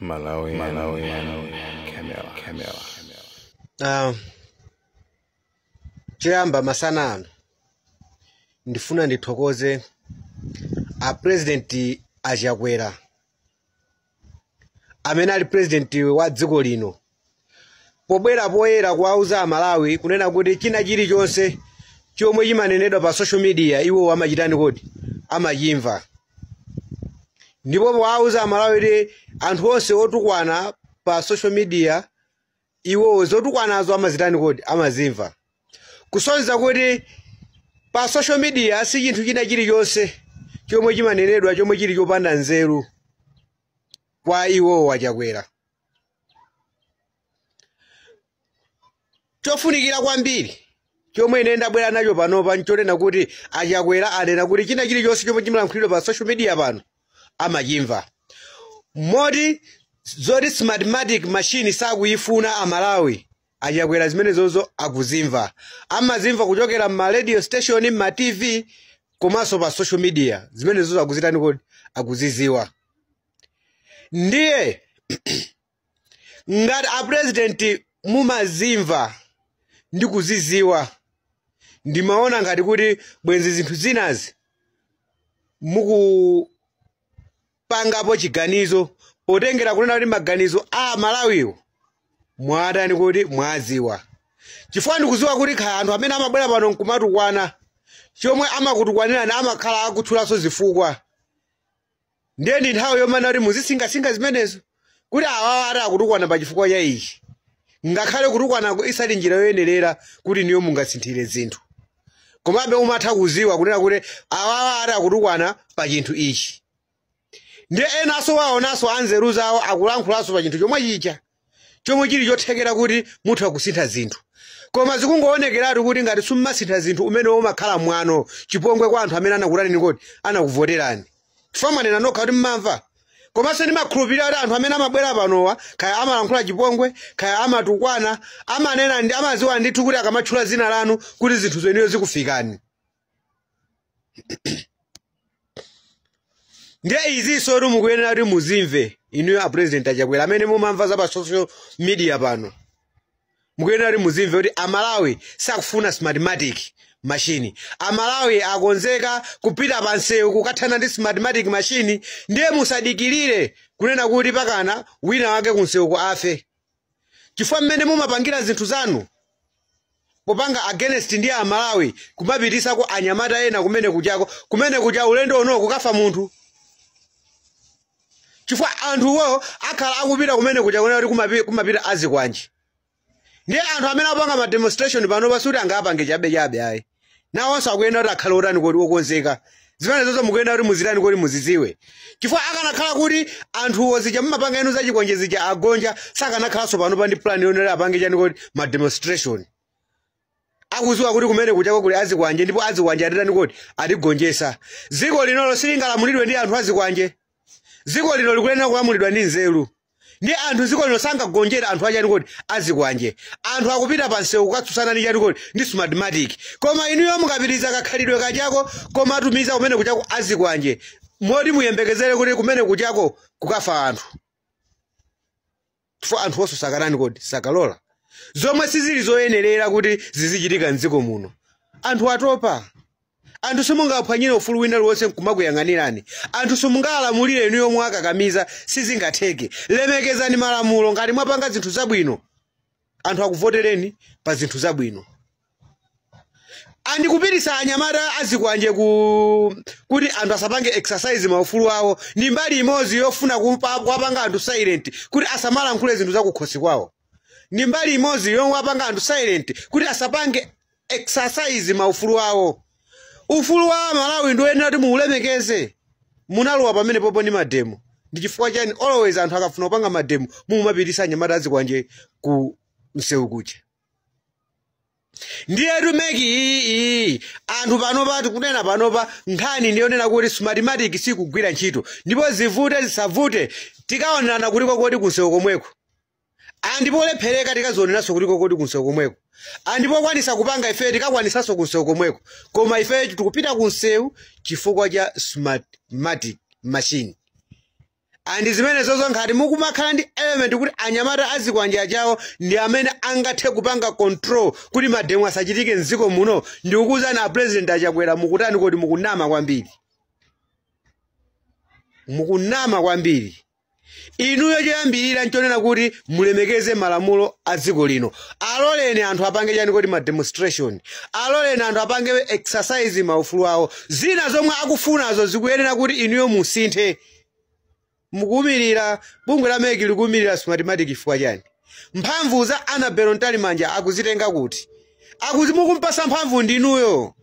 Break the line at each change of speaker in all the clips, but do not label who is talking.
Malawi Camera.
Choyamba masana ano ndifuna ndithokoze a president Achakwera amene ali president wa dziko lino pobwera poyera kuwauza Amalawi kunena kuti china chilichonse chomwe chimanenedwa pa social media iwo amachitani kodi amachimva, ndipo powauza Amalawi kuti anthu onse otukwana pa social media iwo zotukwanazo amazitani kodi amazimva, kusonyeza kuti pa social media si chinthu china chilichonse chomwe chimanenedwa chomwe chili chopanda nzeru kwa iwo Achakwera. Chofunikira kwambiri chomwe ine ndabwera nacho panopa nchonena kuti Achakwera anena kuti china chilichonse chomwe chimalankhulidwa pa social media pano amachimva. Moti zoti smartmatic machine sakuyifuna Amalawi, Achakwera zimene zozo akuzimva, amazimva kuchokera ma radio station, ma TV komanso pa social media zimene zozo akuzitani kodi akuziziwa. Ndiye ngati a president mumazimva ndi kuziziwa, ndimaona ngati kuti bwenzi zinthu zinazi mukupangapo chiganizo potengera kunena kuti maganizo a Malawiwo mwatani kuti mwaziwa. Chifukwa ndikuziwa kuti kaya anthu amene amabwera pano nkumatukwana chomwe amakutukwanirani amakhala akuthulanso zifukwa. Ndiye ndi nthawi yomana kuti muzisingasinga zimenezo kuti awawa ati akutukwana pa chifukwa cha ichi, ngakhale kutukwana isali njira yoyenerera kuti niyo mungasinthire zinthu, komabe umatha kuziwa kunena kuti awawa ati akutukwana pa chinthu ichi. Ndiye enaso waonanso anzeru zawo akulankhulanso pa chinthu chomwe chicha chomwe chili chothekera kuti mutha kusintha zinthu, koma zikungowonekeratu kuti ngati simmasintha zinthu umene umakhala mwano chipongwe kwa anthu amene anakutanini kodi anakuvoterani. Chifukwa manena nokha kuti mmamva, komanso ndimakhulupirira kuti anthu amene amabwera panowa kaya amalankhula chipongwe kaya amatukwana amanena ndi amaziwa ndithu kuti akamatchula zina lanu kuti zinthu zeniyo zikufikani. Ndiye izinso kuti mukuyenera kuti muzimve inuyo a president Achakwera amene mumamva za pa social media pano, mukuyenera kuti muzimve kuti Amalawi sakufuna smartmatic machine. Amalawi akonzeka kupita pa nsewu kukathana ndi smartmatic machine. Ndiye musadikirire kunena kuti pakana wina wake kunsewu afe, chifukwa mmene mumapangira zinthu zanu popanga against ndi Amalawi kumapitisako anyamata ena kumene kuja ulendo ono kukafa munthu. Chifukwa anthuwo akhala akupita kumene kuja kunena kuti kumapita azikwanji. Ndiye anthu amene apanga ma demonstration pano pasuti angapange chabe ayi nawonso akuyenda kuti akhale otani kodi okonzeka. Zimene zozo mukuyenda kuti muzitani kodi muziziwe, chifukwa akanakhala kuti anthuwo zija mumapanga inu zachikonje zija agonja sakanakhalanso pano pa ndi plan yonera apange chani kodi ma demonstration. Akuziwa kuti kumene kuchako kuli azikwanje ndipo azikwanje atitani kodi atigonjesa. Dziko linolo silingalamulidwe ndi anthu azikwanje, dziko lino likuyenera kulamulidwa ndi nzeru. Ndi anthu dziko lino sangagonjera anthu achani kodi azikwanje. Anthu akupita pa nsewu kukatsutsana ndi chani kodi ndi smartmatic, koma inuyo mukapitiriza kakhalidwe kachako koma atumiza kumene kuchako azikwanje moti muyembekezere kuti kumene kuchako kukafa anthu. Chifukwa anthu onso sakanani kodi sakalola zomwe sizili zoyenerera kuti zizichitika mdziko muno. Anthu atopa, anthu simungaphwanyire ufulu wina wonse nkumakuyang'anirani, anthu simungalamulire inuyo mwakakamiza sizingatheke. Lemekezani malamulo. Ngati mwapanga zinthu zabwino anthu akuvotereni pa zinthu zabwino. Andikupitisa anyamata azikwanje kuti anthu asapange exercise maufulu awo ndi mbali imodzi yofuna kuwapanga anthu silent kuti asamalankhule zinthu zakukhosi kwawo, ndi mbali imodzi yomwe apanga anthu silent kuti asapange exercise maufulu awo. Ufulu wa Malawi ndoyenera kuti muulemekeze. Munalowa pamene popo ndi mademo. Ndi chifukwa chani always anthu akafuna kupanga mademo mumapitisa anyamata azikwanje ku nsewu kuja. Ndiye tumeki anthu panopa tikunena panopa nkhani ndiyonena kuti smartmatic sikugwira ntchito, ndipo zivute zisavute tikaonana kuliko kodi kunsewu komweko. Ndipo lephereka tikazioneranso kuliko kodi kunsewu komweko. Ndipo kwanisa kupanga ife tikakwanisanso kunsewu komweko, koma ife tikupita kunsewu chifukwa cha smartmatic machine. andi zimene zozo ngati mukumakhala ndi element kuti anyamata azikwanja chawo ndi amene angathe kupanga control kuti mademo asachitike mdziko muno ndi kukuza na president achakwera mukutani kodi mukunama kwambiri. Mukunama kwambiri. Inuyo choyambirira nchonena kuti mulemekeze malamulo a dziko lino. Aloleni anthu apange chani kodi ma demonstration. Aloleni anthu apange exercise maufulu awo. Zina zomwe akufunazo zikuyenera kuti inuyo musinthe. Mukumirira bungwe la MEC likumirira Smartmatic chifukwa chani. Mphamvu za Annabel Ntalimanja akuzitenga kuti. Mukumpasa mphamvu ndinuyo.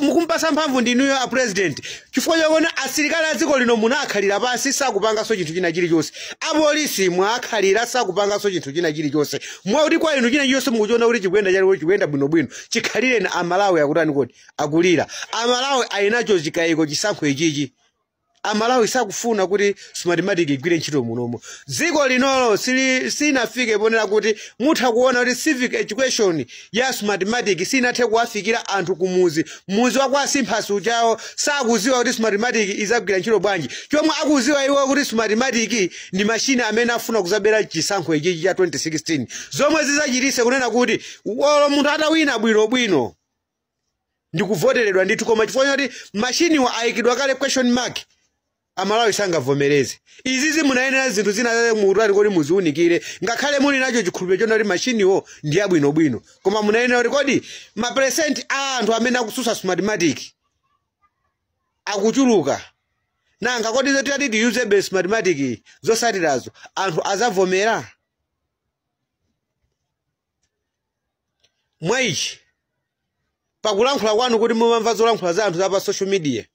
Mukumpasa mphamvu ndinuyo a president. Chifukwa chokona asilikali a dziko lino munakhalira pansi sakupanganso chinthu china chilichonse. Apolisi mwakhalira sakupanganso chinthu china chilichonse. Mwakuti kwa inu china chilichonse mukuchiona kuti chikuyenda chali chikuyenda bwinobwino. Chikhalire na Amalawi akutani kodi akulira. Amalawi ayinacho chikayiko chisankho ichichi. Amalawi sakufuna kuti Smartmatic igwire ntchito munomo. Dziko linolo sinafike ponera kuti mutha kuona kuti civic education ya Smartmatic sinathe kuwafikira anthu kumuzi. Muzi wa kwa Simphasi uchawo sakuziwa kuti Smartmatic izagwira ntchito bwanji. Chomwe akuziwa iwo kuti Smartmatic ndi machine amene afuna kuzabera chisankho ichi cha 2016. Zomwe zizachitise kunena kuti munthu atawina bwino ndikuvoteredwa ndithu koma chifukwa kuti machine wa ayikidwa kale question mark. Amalawi sangavomereze. Izizi munayenera zinthu zina murari kodi muziunikire ngakhale muli nacho chikhulupiriro chona kuti machine wo ndi abwinobwino koma munayenera kuti kodi ma percent a anthu amene akususa Smartmatic akuchuluka nanga kodi zoti ti use base Smartmatic zosatirazo anthu azavomera. Mwaichi pakulankhula kwanu kuti mumamva zolankhula za anthu za pa social media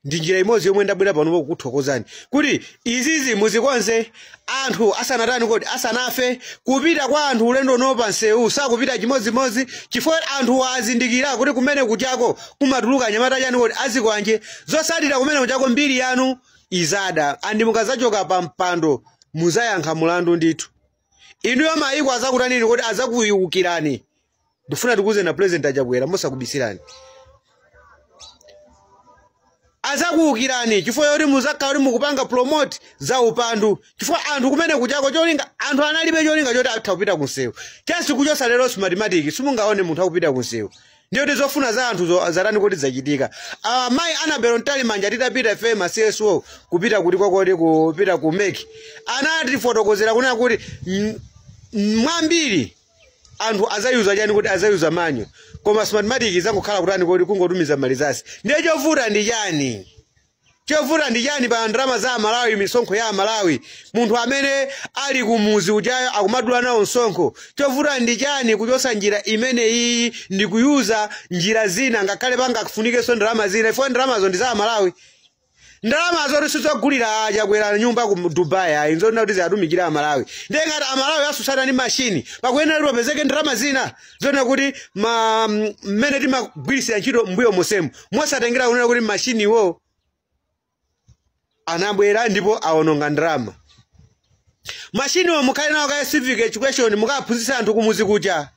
ndi njira imodzi yomwe ndabwera pano kukuthokozani kuti izizi muzikonze anthu asanatani kodi asanafe kupita kwa anthu ulendo nopa nsewu sakupita chimodzimodzi chifukwa anthu azindikira kuti kumene kuchako kumatuluka anyamata chani kodi azikwanje zosalira kumene kuchako mbiri yanu izada andi mukazachoka pa mpando muzayankha mulandu ndithu. Inuyo mayiko azakutanini kodi azakuyukirani. Ndifuna tikuze na president achakwera mosakubisirani. Azakuukirani chifukwa yoti muzakhala mukupanga promote za upandu chifukwa anthu kumene kuchako cholinga anthu analibe cholinga choti atha kupita kunsewu chasi kuchosa lero Smartmatic simungaone munthu akupita kunsewu ndiyo zofuna za anthu zarani kuti zachitika. Mai Annabel Ntalimanja titapita FM CSO kupita kuti kwakoti kupita ku MEC anati fotokozera kunena kuti mwambiri anthu azayuza chani kuti azayuza manyo koma Smartmatic izangokhala kutani kuti kungotumiza malizasi. Ndiye chovuta ndi chani? Chovuta ndi chani pa ndalama za Malawi misonkho ya Malawi munthu amene ali kumuzi uchayo akumadula nawo msonkho. Chovuta ndi chani kuchosa njira imene iyi ndi kuyuza njira zina ngakhale panga kufunikenso ndalama zina ifo ndalamazo ndi za Malawi. Ndalama zoti sizogulira achakwera nyumba ku Dubai ayi nzoti kuti ziatumikira Malawi. Ndiye ngati Malawi asusana ndi machine pakuyenera lipezeke ndalama zina zona kuti mmene timagwirisira ntchito mbuyo mosemu mosatengera kunena kuti machine wo anabwera ndipo awononga ndalama. Machine wo mukhale nawo ka civic education mukaphunzitsa anthu kumuzi kucha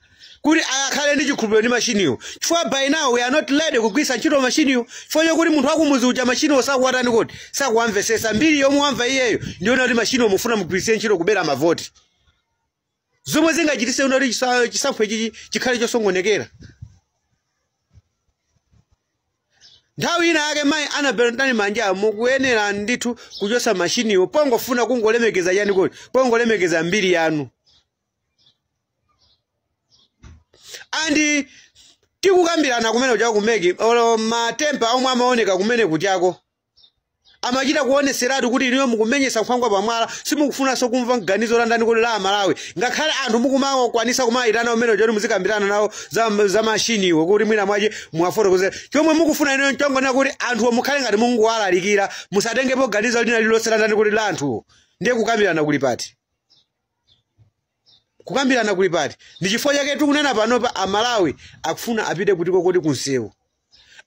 kuti ayakhale ndi chikhulupiriro ndi machine yo chifukwa by now we are not ready kugwisa ntchito machine yo chifukwa kuti munthu akumuzi ucha machine wo sakuwatani kodi sakuwamvesesa mbiri yomwe wamva iyeyo ndiona kuti machine wo mufuna mugwirise ntchito kubera mavoti zomwe zingachitise kuti chisankho ichi chikhale chosongonekera. Nthawi ina yake Mai Annabel Ntalimanja mukuyenera ndithu kuchosa machine yo pongofuna kungolemekeza yani kodi pongolemekeza mbiri yanu. Andi tikukambirana kumene kuchako kumeki matempa omwe amaoneka kumene kuchako amachita kuoneseratu kuti iniyo mukumenyesa nkhwangwa pamwala simukufunanso kumva mganizo landani kodi la Malawi ngakhale anthu mukumakwanisa kumayitana umene choti muzikambirana nawo za machine iwo kuti mwina mwache muwafotokozera chomwe mukufuna iniyo nchongona kuti anthu mukhale ngati munguwalalikira musatengepo ganizo lina lililonse landani kodi la anthu ndiye kukambirana kuli pati. Kukambirana kuli pati ndi chifukwa chake tikunena panopa Amalawi akufuna apite kutiko kodi kunsewu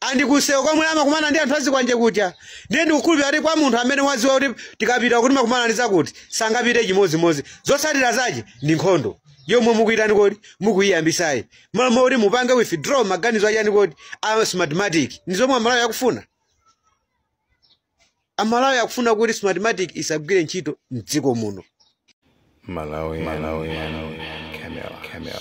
andi kunsewu komwe amakumana ndi anthu azikwanje kucha ndiye ndikukhulupirira kuti kwa munthu amene waziwa kuti tikapita kuti makumana ndi zakuti sangapite chimodzimodzi zosalira zache ndi nkhondo yomwe mukuitani kodi mukuyiyambisayi malomo kuti mupange withdraw maganizo achani kodi a Smartmatic ndi zomwe Amalawi akufuna. amalawi akufuna kuti smartmatic isagwire ntchito mdziko muno.
Malawi Camera.